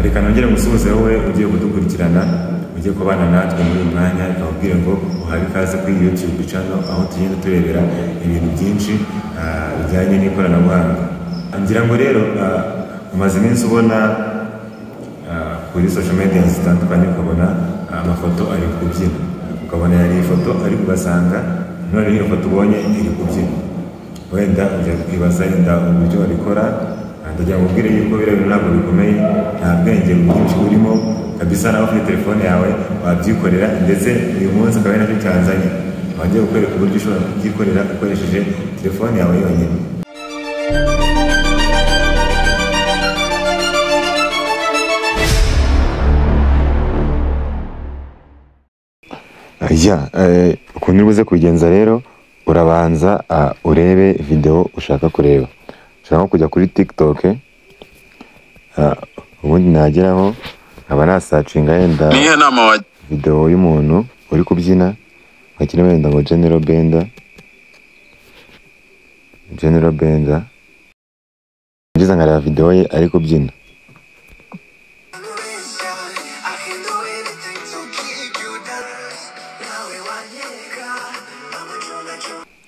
reka nongere musuhuze wowe ugiye kudukurikirana ugiye kubana natwe muri uyu mwanya akabwira ngo uhari ikaze kuri YouTube channel aho tugenda turebera ibintu byinshi bijyanye n'ikoranabuhanga. Ngira ngo rero umaze iminsi ubona kuri social media zitandukanye ukabona amafoto ari kubyina, ukabona yari ifoto ari kugasanga none iyo foto ubonye iri kubyina, wenda ujya kwibaza inda uburyo babikora. Ndagira ngo ubwire yuko biriya bintu ntabwo bikomeye, nta bwenge bwinshi burimo kabisa. Nawe ufite telefone yawe wabyikorera, ndetse uyu munsi akaba ari nacyo cyanzanye wagiye kukwereka uburyo ushobora kubyikorera ukoresheje telefone yawe yonyine. Ukuntu uri buze kubigenza rero, urabanza urebe video ushaka kureba. Ushaka kujya kuri TikTok, ubundi nageraho aba nasacinga yenda video y'umuntu uri kubyina, bakina wenda ngo General Benda, ngize nkareba video ye ari kubyina.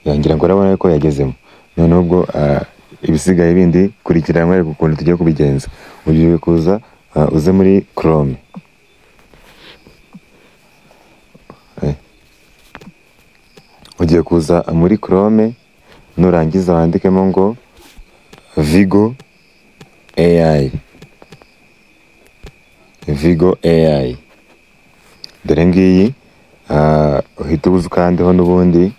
Yangira ngo urabona ko yagezemo. None ubwo ibisigaye bindi kurikira mwe ukuntu tugiye kubigenza. Ugiye kuza uze muri Chrome. Ugiye kuza muri Chrome, nurangiza wandikemo ngo Vigo AI. Dore ngiyi uhita ubuza ukandeho n'ubundi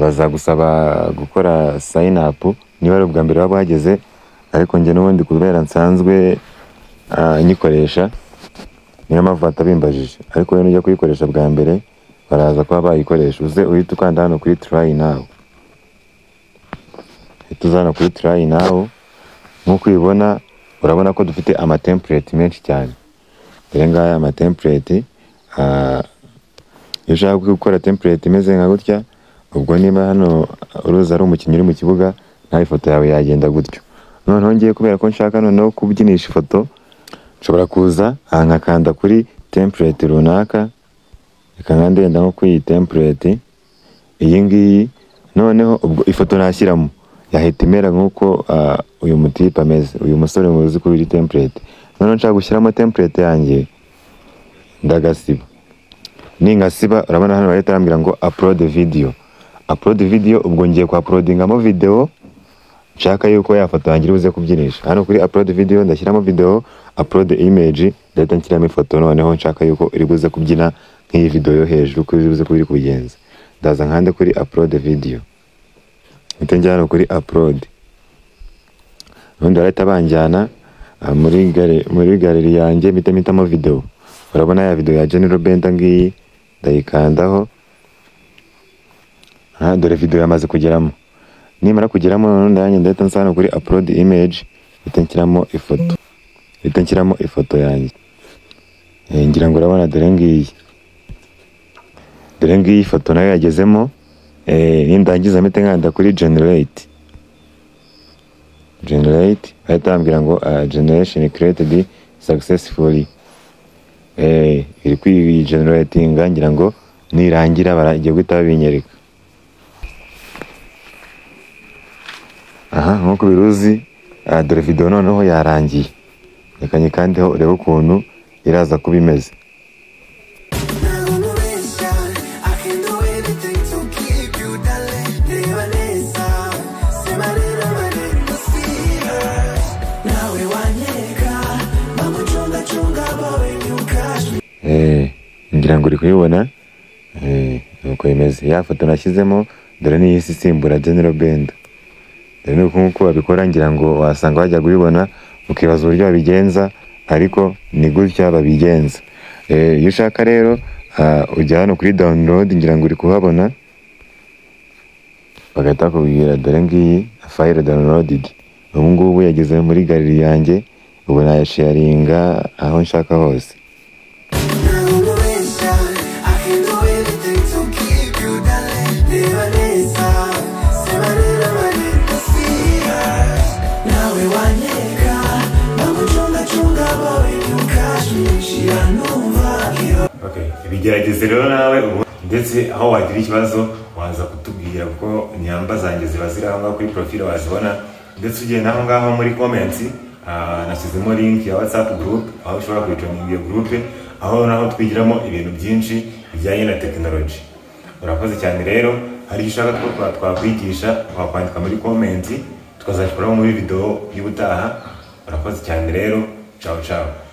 bazagusaba gukora sign up niba ari ubwa mbere waba wageze, ariko njye n'ubundi kubera nsanzwe nyikoresha niyo mpamvu batabimbajije. Ariko rero ujya kuyikoresha bwa mbere baraza kuba bayikoresha. Uze uhita ukanda hano kuri try now. Tuzana kuri try now. Nkuko ubibona, urabona ko dufite ama template menshi cyane. Dore ngaya ama template. Iyo ushaka gukora template imeze nka gutya, ubwo niba hano uruza ari umukinnyi uri mu kibuga, nta ifoto yawe yagenda gutyo. Noneho ngiye kubera ko nshaka noneho kubyinisha ifoto, nshobora kuza nkakanda kuri template runaka, reka ndenda nko kuri template iyi ngiyi. Noneho ubwo ifoto nashyiramo yahita imera nk'uko uyu mutipe ameze, uyu musore muzi kuri template. Noneho nshaka gushyiramo template yanjye, ndagasiba. Ningasiba urabona hano bahita bambwira ngo upload video. Ubwo ngiye ku uploadingamo video nshaka yuko ya foto yanjye ibuze kubyinisha. Hano kuri upload video ndashyiramo video, upload image, ndahita nshyiramo ifoto. Noneho nshaka yuko iri buze kubyina nk'iyi video yo hejuru, ko iri buze kubiri kubigenza. Ndaza nkande kuri upload video, njya hano kuri upload. Ubundi barahita banjyana muri gallery yanjye, mpitamo video. Urabona ya video ya General Benda ngiyi, ndayikandaho. Dore video yamaze kugeramo. Nimara kugeramo noneho ndanye ndahita nsana kuri upload image, nshyiramo ifoto yanjye. Ngira ngo urabona dore ngiyi ifoto nayo yagezemo. Nindangiza mpite nkanda kuri generate. Bahita bambwira ngo generation created successfully. Iri kwigeneratinga, ngira ngo nirangira baragiye guhita babinyereka. Nkuko biruzi, dore video noneho yarangiye. Reka nyikandeho urebe ukuntu iraza kuba imeze. Ngira ngo uri kuyibona nuko imeze. Ya foto nashyizemo dore niyo isimbura General Benda. Dore nuko babikora, ngira ngo wasanga bajya kubibona ukibaza uburyo babigenza, ariko ni gutya babigenza. Iyo ushaka rero ujya hano kuri download, ngira ngo uri kuhabona bagahita bakubwira dore ngiyi file downloaded. Ubu ngubu yageze muri gallery yanjye, ubu nayasharinga aho nshaka hose. gerageze rero nawe ndetse aho wagira ikibazo waza kutubwira kuko nyamba zanjye ziba ziri aho ngaho kuri profile wazibona, ndetse ugenda aho ngaho muri comments nashyizemo link ya WhatsApp group aho ushobora kwijoininga iyo group, aho naho twigiramo ibintu byinshi bijyanye na technology. Urakoze cyane rero, hari ishaka twakwigisha wakwandika muri comment tukazashobora muri video y'ubutaha. Urakoze cyane rero, ciao ciao.